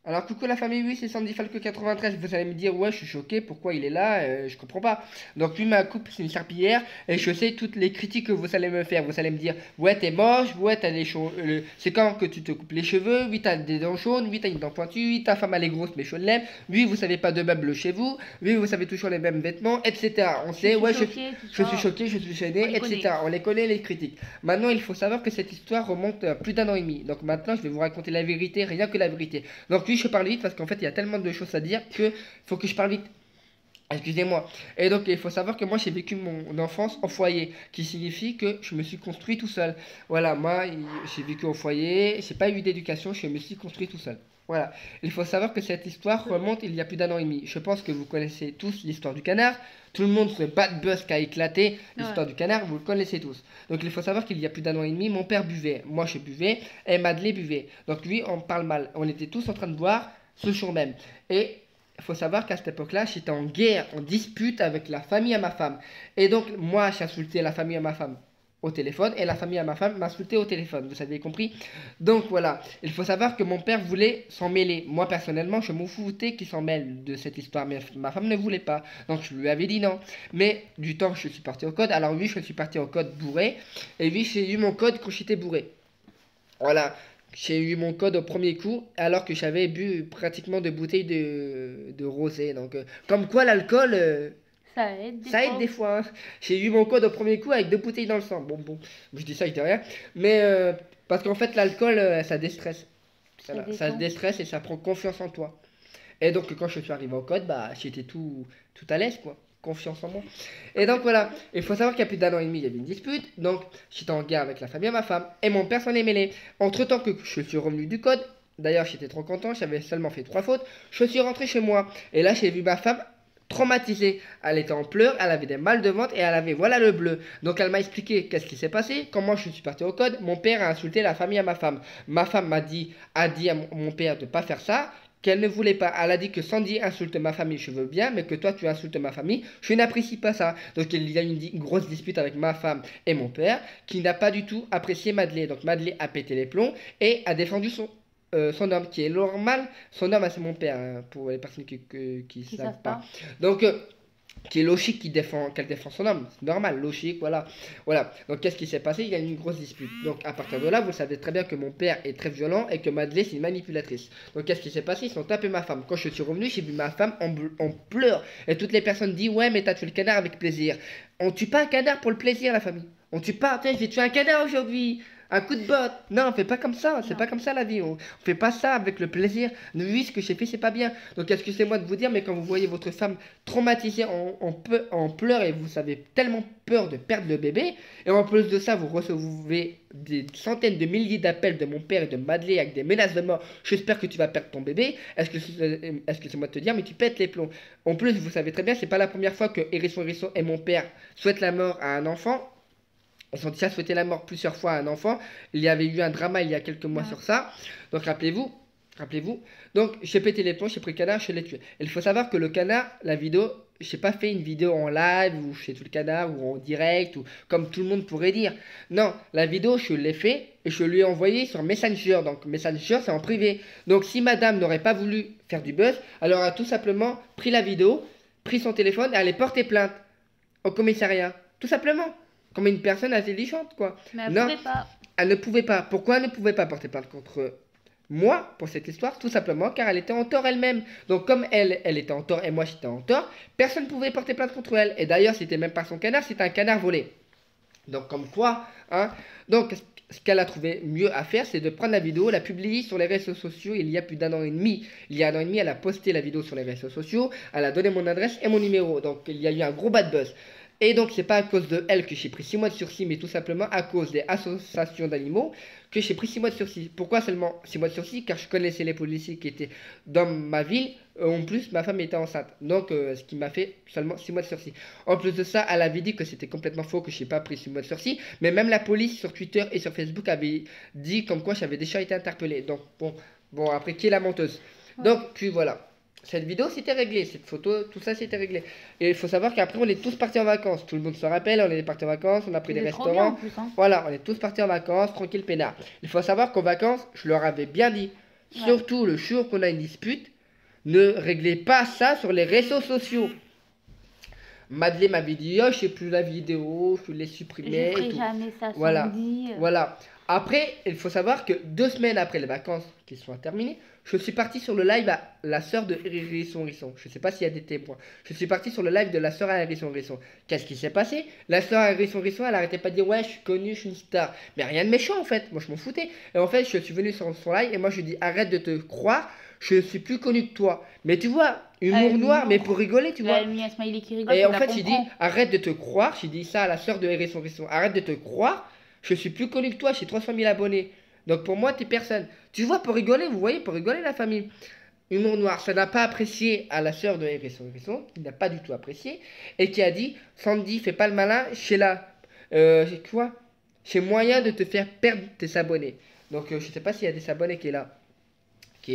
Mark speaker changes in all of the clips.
Speaker 1: Alors coucou la famille, oui c'est Sandy Falco 93, vous allez me dire ouais je suis choqué, pourquoi il est là, je comprends pas. Donc lui ma coupe c'est une serpillière et je sais toutes les critiques que vous allez me faire, vous allez me dire ouais t'es moche, ouais t'as les cheveux, c'est quand que tu te coupes les cheveux, oui t'as des dents jaunes, oui t'as une dent pointue, oui ta femme elle est grosse mais chaud de l'aime, oui vous savez pas de meubles chez vous, oui vous savez toujours les mêmes vêtements, etc. On
Speaker 2: Je
Speaker 1: sait
Speaker 2: suis
Speaker 1: ouais
Speaker 2: choquée, tout
Speaker 1: je suis
Speaker 2: ça.
Speaker 1: choqué, je suis
Speaker 2: On
Speaker 1: gêné,
Speaker 2: les connaît.
Speaker 1: etc. On les connaît les critiques. Maintenant il faut savoir que cette histoire remonte à plus d'un an et demi, donc maintenant je vais vous raconter la vérité, rien que la vérité. Donc oui, je parle vite parce qu'en fait, il y a tellement de choses à dire que faut que je parle vite. Excusez-moi. Et donc, il faut savoir que moi, j'ai vécu mon enfance en foyer, qui signifie que je me suis construit tout seul. Voilà, moi, j'ai vécu au foyer, j'ai pas eu d'éducation, je me suis construit tout seul. Voilà. Il faut savoir que cette histoire remonte il y a plus d'un an et demi. Je pense que vous connaissez tous l'histoire du canard. Tout le monde, ce bad buzz qui a éclaté,
Speaker 2: Ouais.
Speaker 1: l'histoire du canard, vous le connaissez tous. Donc il faut savoir qu'il y a plus d'un an et demi, mon père buvait, moi je buvais, et Madeleine buvait. Donc lui, on parle mal. On était tous en train de boire ce jour même. Et il faut savoir qu'à cette époque-là, j'étais en guerre, en dispute avec la famille à ma femme. Et donc, moi, j'ai insulté la famille à ma femme au téléphone et la famille à ma femme m'a insulté au téléphone. Vous avez compris? Donc voilà, il faut savoir que mon père voulait s'en mêler. Moi, personnellement, je m'en foutais qu'il s'en mêle de cette histoire, mais ma femme ne voulait pas. Donc je lui avais dit non. Mais du temps, je suis parti au code. Alors oui, je suis parti au code bourré. Et oui, j'ai eu mon code quand j'étais bourré. Voilà, j'ai eu mon code au premier coup alors que j'avais bu pratiquement 2 bouteilles de rosé. Donc, comme quoi l'alcool,
Speaker 2: Ça aide des
Speaker 1: ça aide des
Speaker 2: fois.
Speaker 1: fois, hein. J'ai eu mon code au premier coup avec 2 bouteilles dans le sang. Bon, je dis ça, je dis rien. Mais parce qu'en fait, l'alcool, ça déstresse.
Speaker 2: Ça
Speaker 1: Voilà, ça
Speaker 2: détend.
Speaker 1: déstresse et ça prend confiance en toi. Et donc, quand je suis arrivé au code, bah, j'étais tout à l'aise, quoi. Confiance en moi. Et donc, voilà. Il faut savoir qu'il y a plus d'un an et demi, il y avait une dispute. Donc, j'étais en guerre avec la famille à ma femme. Et mon père s'en est mêlé. Entre temps que je suis revenu du code, d'ailleurs, j'étais trop content, j'avais seulement fait 3 fautes. Je suis rentré chez moi. Et là, j'ai vu ma femme traumatisée. Elle était en pleurs, elle avait des mal de ventre et elle avait voilà le bleu. Donc elle m'a expliqué qu'est-ce qui s'est passé, comment je suis parti au code. Mon père a insulté la famille à ma femme. Ma femme a dit à mon père de ne pas faire ça, qu'elle ne voulait pas. Elle a dit que Sandy insulte ma famille, je veux bien, mais que toi tu insultes ma famille, je n'apprécie pas ça. Donc il y a eu une grosse dispute avec ma femme et mon père qui n'a pas du tout apprécié Madeleine. Donc Madeleine a pété les plombs et a défendu son homme, qui est normal. Son homme, c'est mon père, hein, pour les personnes qui
Speaker 2: Qui
Speaker 1: savent
Speaker 2: savent
Speaker 1: pas.
Speaker 2: pas.
Speaker 1: Donc, qui est logique qu'elle défend son homme. C'est normal, logique, voilà. Voilà. Donc, qu'est-ce qui s'est passé? Il y a eu une grosse dispute. Donc, à partir de là, vous savez très bien que mon père est très violent et que Madeleine, c'est une manipulatrice. Donc, qu'est-ce qui s'est passé? Ils ont tapé ma femme. Quand je suis revenu, j'ai vu ma femme en pleurs. Et toutes les personnes disent, ouais, mais t'as tué le canard avec plaisir. On tue pas un canard pour le plaisir, la famille. On tue pas, tiens, j'ai tué un canard aujourd'hui. Un coup de botte. Non, on fait pas comme ça. C'est
Speaker 2: Non.
Speaker 1: pas comme ça la vie. On fait pas ça avec le plaisir. Oui, ce que j'ai fait, c'est pas bien. Donc, excusez-moi de vous dire, mais quand vous voyez votre femme traumatisée en pleurs et vous avez tellement peur de perdre le bébé, et en plus de ça, vous recevez des centaines de milliers d'appels de mon père et de Madeleine avec des menaces de mort. J'espère que tu vas perdre ton bébé. Est-ce que c'est moi de te dire, mais tu pètes les plombs. En plus, vous savez très bien, c'est pas la première fois que Hérisson et mon père souhaitent la mort à un enfant. Ils ont déjà souhaité la mort plusieurs fois à un enfant. Il y avait eu un drama il y a quelques mois
Speaker 2: Ouais.
Speaker 1: sur ça. Donc rappelez-vous. Donc j'ai pété les plombs, j'ai pris le canard, je l'ai tué. Et il faut savoir que le canard, la vidéo, j'ai pas fait une vidéo en live où je fais tout le canard ou en direct ou comme tout le monde pourrait dire. Non, la vidéo je l'ai fait et je lui ai envoyé sur Messenger. Donc Messenger c'est en privé. Donc si madame n'aurait pas voulu faire du buzz, elle aura tout simplement pris la vidéo, pris son téléphone et allait porter plainte au commissariat. Tout simplement. Comme une personne intelligente, quoi.
Speaker 2: Mais elle
Speaker 1: Non,
Speaker 2: pouvait pas.
Speaker 1: elle ne pouvait pas. Pourquoi elle ne pouvait pas porter plainte contre moi pour cette histoire? Tout simplement car elle était en tort elle-même. Donc comme elle était en tort et moi j'étais en tort, personne ne pouvait porter plainte contre elle. Et d'ailleurs, c'était même pas son canard, c'était un canard volé. Donc comme quoi, hein. Donc ce qu'elle a trouvé mieux à faire, c'est de prendre la vidéo, la publier sur les réseaux sociaux il y a plus d'un an et demi. Il y a un an et demi, elle a posté la vidéo sur les réseaux sociaux, elle a donné mon adresse et mon numéro. Donc il y a eu un gros bad buzz. Et donc c'est pas à cause de elle que j'ai pris 6 mois de sursis, mais tout simplement à cause des associations d'animaux que j'ai pris 6 mois de sursis. Pourquoi seulement 6 mois de sursis? Car je connaissais les policiers qui étaient dans ma ville. En plus, ma femme était enceinte. Donc ce qui m'a fait seulement 6 mois de sursis. En plus de ça, elle avait dit que c'était complètement faux, que je n'ai pas pris 6 mois de sursis. Mais même la police sur Twitter et sur Facebook avait dit comme quoi j'avais déjà été interpellé. Donc bon, après qui est la menteuse?
Speaker 2: Ouais.
Speaker 1: Donc puis voilà. Cette vidéo c'était réglé, cette photo, tout ça c'était réglé. Et il faut savoir qu'après on est tous partis en vacances. Tout le monde se rappelle, on est partis en vacances, on a pris des
Speaker 2: C'était trop bien en
Speaker 1: restaurants.
Speaker 2: plus, hein.
Speaker 1: Voilà, on est tous partis en vacances, tranquille peinard. Il faut savoir qu'en vacances, je leur avais bien dit. Surtout le jour qu'on a une dispute, ne réglez pas ça sur les réseaux sociaux. Madeleine m'avait dit, oh, je sais plus la vidéo, je l'ai supprimée.
Speaker 2: Je ferai
Speaker 1: et tout.
Speaker 2: jamais ça,
Speaker 1: Voilà.
Speaker 2: Sandy.
Speaker 1: Voilà. Après, il faut savoir que 2 semaines après les vacances qui sont terminées, je suis parti sur le live à la sœur de Hérisson Risson. Je sais pas s'il y a des témoins. Je suis parti sur le live de la sœur à Hérisson Risson. Qu'est-ce qui s'est passé? La sœur à Hérisson Risson, elle arrêtait pas de dire ouais, je suis connue, je suis une star. Mais rien de méchant en fait. Moi, je m'en foutais. Et en fait, je suis venu sur son live et moi, je lui dis arrête de te croire, je suis plus connu que toi. Mais tu vois, humour noir, mais pour rigoler, tu vois.
Speaker 2: Elle a mis un smiley qui rigole.
Speaker 1: Et en fait, j'ai dit arrête de te croire. J'ai dit ça à la sœur de Hérisson Risson. Arrête de te croire. Je suis plus connu que toi, j'ai 300 000 abonnés. Donc pour moi, t'es personne. Tu vois, pour rigoler, vous voyez, pour rigoler la famille. Humour noir, ça n'a pas apprécié à la sœur de Hérisson Hérisson, qui n'a pas du tout apprécié, et qui a dit, Sandy, fais pas le malin, chez la... quoi J'ai moyen de te faire perdre tes abonnés. Donc je sais pas s'il y a des abonnés qui est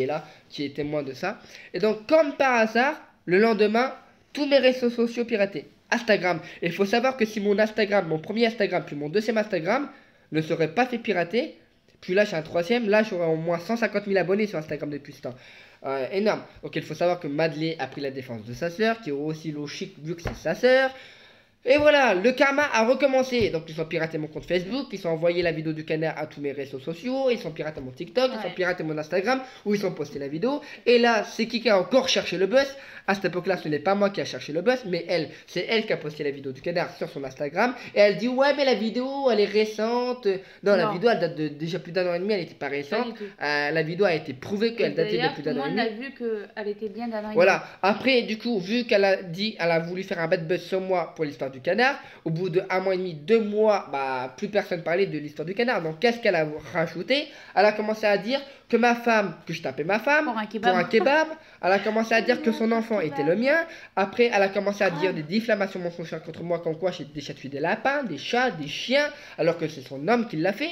Speaker 1: là, qui est témoin de ça. Et donc, comme par hasard, le lendemain, tous mes réseaux sociaux piratés. Instagram. Et il faut savoir que si mon Instagram, mon premier Instagram, puis mon deuxième Instagram, ne serait pas fait pirater, puis là j'ai un troisième, là j'aurais au moins 150 000 abonnés sur Instagram depuis ce temps. Énorme. Donc il faut savoir que Madeleine a pris la défense de sa sœur, qui est aussi logique vu que c'est sa sœur. Et voilà, le karma a recommencé. Donc ils ont piraté mon compte Facebook, ils ont envoyé la vidéo du canard à tous mes réseaux sociaux, ils ont piraté mon TikTok, ils ont piraté mon Instagram, où ils ont posté la vidéo. Et là, c'est qui a encore cherché le buzz? À cette époque-là, ce n'est pas moi qui a cherché le buzz, mais elle. C'est elle qui a posté la vidéo du canard sur son Instagram. Et elle dit, ouais, mais la vidéo, elle est récente. Non, la vidéo, elle date de déjà plus d'1 an et demi, elle n'était pas récente. La vidéo a été prouvée qu'elle datait de plus d'1 an et demi.
Speaker 2: On a vu qu'elle était bien d'1 an et demi.
Speaker 1: Voilà. Après, du coup, vu qu'elle a dit, elle a voulu faire un bad buzz sur moi pour l'histoire du canard, au bout de 1 mois et demi, 2 mois, bah, plus personne parlait de l'histoire du canard. Donc, qu'est-ce qu'elle a rajouté? Elle a commencé à dire que ma femme, que je tapais ma femme pour un kebab. Elle a commencé à dire que son enfant était le mien. Après, elle a commencé à dire des diffamations mensongères contre moi, comme quoi j'ai déjà tué des lapins, des chats, des chiens, alors que c'est son homme qui l'a fait.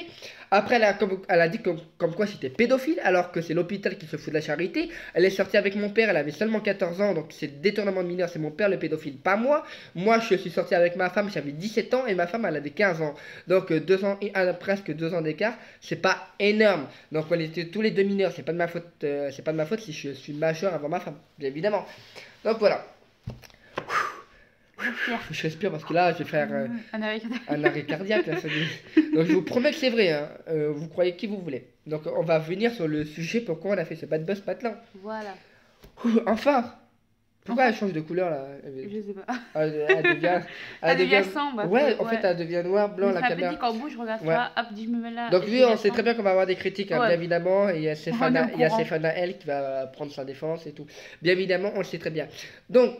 Speaker 1: Après, elle a dit comme quoi j'étais pédophile, alors que c'est l'hôpital qui se fout de la charité. Elle est sortie avec mon père, elle avait seulement 14 ans, donc c'est détournement de mineur, c'est mon père le pédophile, pas moi. Moi, je suis sorti avec ma femme, j'avais 17 ans, et ma femme, elle avait 15 ans. Donc, presque 2 ans d'écart, c'est pas énorme. Donc, on était tous les deux mineurs, c'est pas de ma faute si je suis majeur avant ma femme, bien évidemment. Donc, voilà. Je respire parce que là, je vais faire un arrêt cardiaque. Là, donc, je vous promets que c'est vrai. Hein. Vous croyez qui vous voulez. Donc, on va venir sur le sujet pourquoi on a fait ce bad buzz maintenant.
Speaker 2: Voilà.
Speaker 1: Enfin. Pourquoi elle change de couleur là?
Speaker 2: Je sais pas.
Speaker 1: Elle
Speaker 2: devient sombre.
Speaker 1: Ouais, en fait, elle devient noire, blanc, la caméra.
Speaker 2: Ça fait quand bouge, je regarde ça, hop, je me mets là.
Speaker 1: Donc, lui, on sait très bien qu'on va avoir des critiques, hein, bien évidemment. Et il y a Stéphane elle qui va prendre sa défense et tout. Bien évidemment, on le sait très bien. Donc,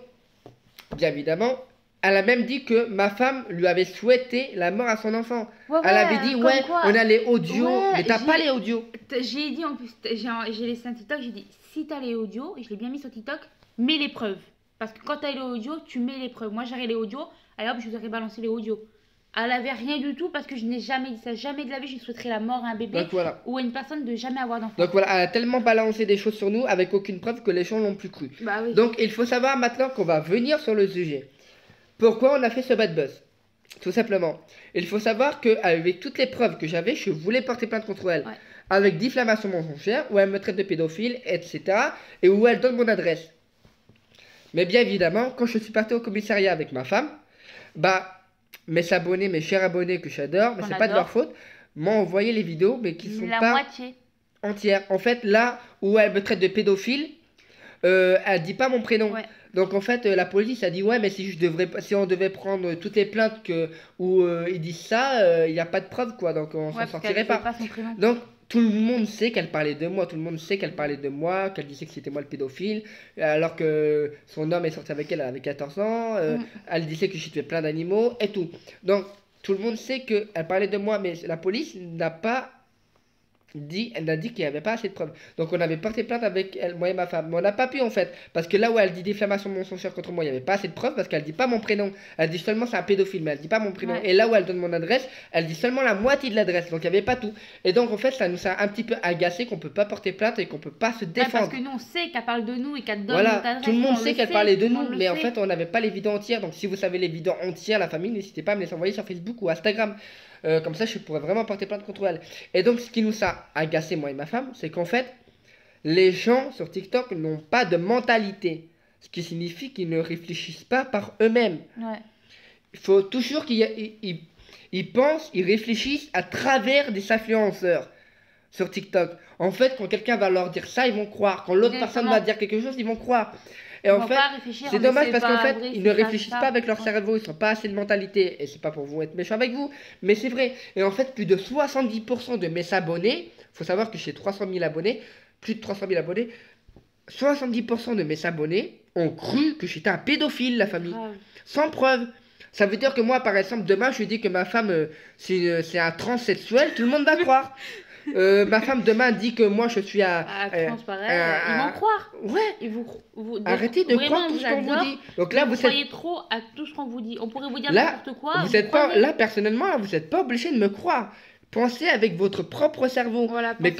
Speaker 1: bien évidemment, elle a même dit que ma femme lui avait souhaité la mort à son enfant. Elle avait dit, on a les audios, mais t'as pas les audios.
Speaker 2: J'ai dit en plus, j'ai laissé un TikTok, j'ai dit, si t'as les audios, et je l'ai bien mis sur TikTok, mets les preuves. Parce que quand t'as les audios, tu mets les preuves. Moi, j'aurais les audios, allez hop, je vous aurais balancé les audios. Elle avait rien du tout parce que je n'ai jamais dit ça. Jamais de la vie, je souhaiterais la mort à un bébé ou à une personne de jamais avoir d'enfant.
Speaker 1: Donc voilà, elle a tellement balancé des choses sur nous avec aucune preuve que les gens l'ont plus cru.
Speaker 2: Bah oui.
Speaker 1: Donc il faut savoir maintenant qu'on va venir sur le sujet. Pourquoi on a fait ce bad buzz? Tout simplement. Il faut savoir qu'avec toutes les preuves que j'avais, je voulais porter plainte contre elle. Avec diffamation mensongère, où elle me traite de pédophile, etc. Et où elle donne mon adresse. Mais bien évidemment, quand je suis parti au commissariat avec ma femme, bah, mes abonnés, mes chers abonnés que j'adore, mais c'est pas de leur faute, m'ont envoyé les vidéos, mais qui sont pas entières. En fait, là où elle me traite de pédophile, elle dit pas mon prénom. Donc en fait, la police a dit ouais, mais si on devait prendre toutes les plaintes où ils disent ça, il n'y a pas de preuve quoi, donc on s'en sortirait pas. Donc tout le monde sait qu'elle parlait de moi, qu'elle disait que c'était moi le pédophile, alors que son homme est sorti avec elle, elle avait 14 ans, elle disait que j'ai tué plein d'animaux et tout. Donc tout le monde sait qu'elle parlait de moi, mais la police n'a pas elle a dit qu'il n'y avait pas assez de preuves. Donc on avait porté plainte avec elle, moi et ma femme. Mais on n'a pas pu en fait. Parce que là où elle dit diffamation mensongère contre moi, il n'y avait pas assez de preuves parce qu'elle dit pas mon prénom. Elle dit seulement c'est un pédophile, mais elle dit pas mon prénom. Et là où elle donne mon adresse, elle dit seulement la moitié de l'adresse. Donc il n'y avait pas tout. Et donc en fait ça nous a un petit peu agacé qu'on peut pas porter plainte et qu'on peut pas se défendre.
Speaker 2: Parce que nous on sait qu'elle parle de nous et qu'elle donne
Speaker 1: notre
Speaker 2: adresse.
Speaker 1: Tout le monde sait qu'elle parlait de nous, mais en fait on n'avait pas les vidéos entières. Donc si vous savez les vidéos entières, la famille, n'hésitez pas à me les envoyer sur Facebook ou Instagram. Comme ça, je pourrais vraiment porter plainte contre elle. Et donc, ce qui nous a agacé, moi et ma femme, c'est qu'en fait, les gens sur TikTok n'ont pas de mentalité. Ce qui signifie qu'ils ne réfléchissent pas par eux-mêmes.
Speaker 2: Ouais.
Speaker 1: Il faut toujours qu'ils pensent, ils réfléchissent à travers des influenceurs sur TikTok. En fait, quand quelqu'un va leur dire ça, ils vont croire. Quand l'autre personne va dire quelque chose, ils vont croire. Et en fait, c'est dommage parce qu'en fait, ils ne réfléchissent pas avec leur cerveau, ils n'ont pas assez de mentalité. Et c'est pas pour vous être méchant avec vous, mais c'est vrai. Et en fait, plus de 70% de mes abonnés, faut savoir que j'ai 300 000 abonnés, plus de 300 000 abonnés, 70% de mes abonnés ont cru que j'étais un pédophile, la famille.
Speaker 2: Grave.
Speaker 1: Sans preuve. Ça veut dire que moi, par exemple, demain, je dis que ma femme, c'est un transsexuel, tout le monde va croire. Ma femme, demain, dit que moi, je suis un...
Speaker 2: Pareil, ils vont croire.
Speaker 1: Ouais.
Speaker 2: Et donc,
Speaker 1: Arrêtez de croire tout ce qu'on vous dit. Donc là, vous
Speaker 2: croyez trop à tout ce qu'on vous dit. On pourrait vous dire
Speaker 1: là,
Speaker 2: n'importe quoi.
Speaker 1: Vous êtes pas, là, personnellement, vous n'êtes pas obligé de me croire. Pensez avec votre propre cerveau.
Speaker 2: Voilà,
Speaker 1: mais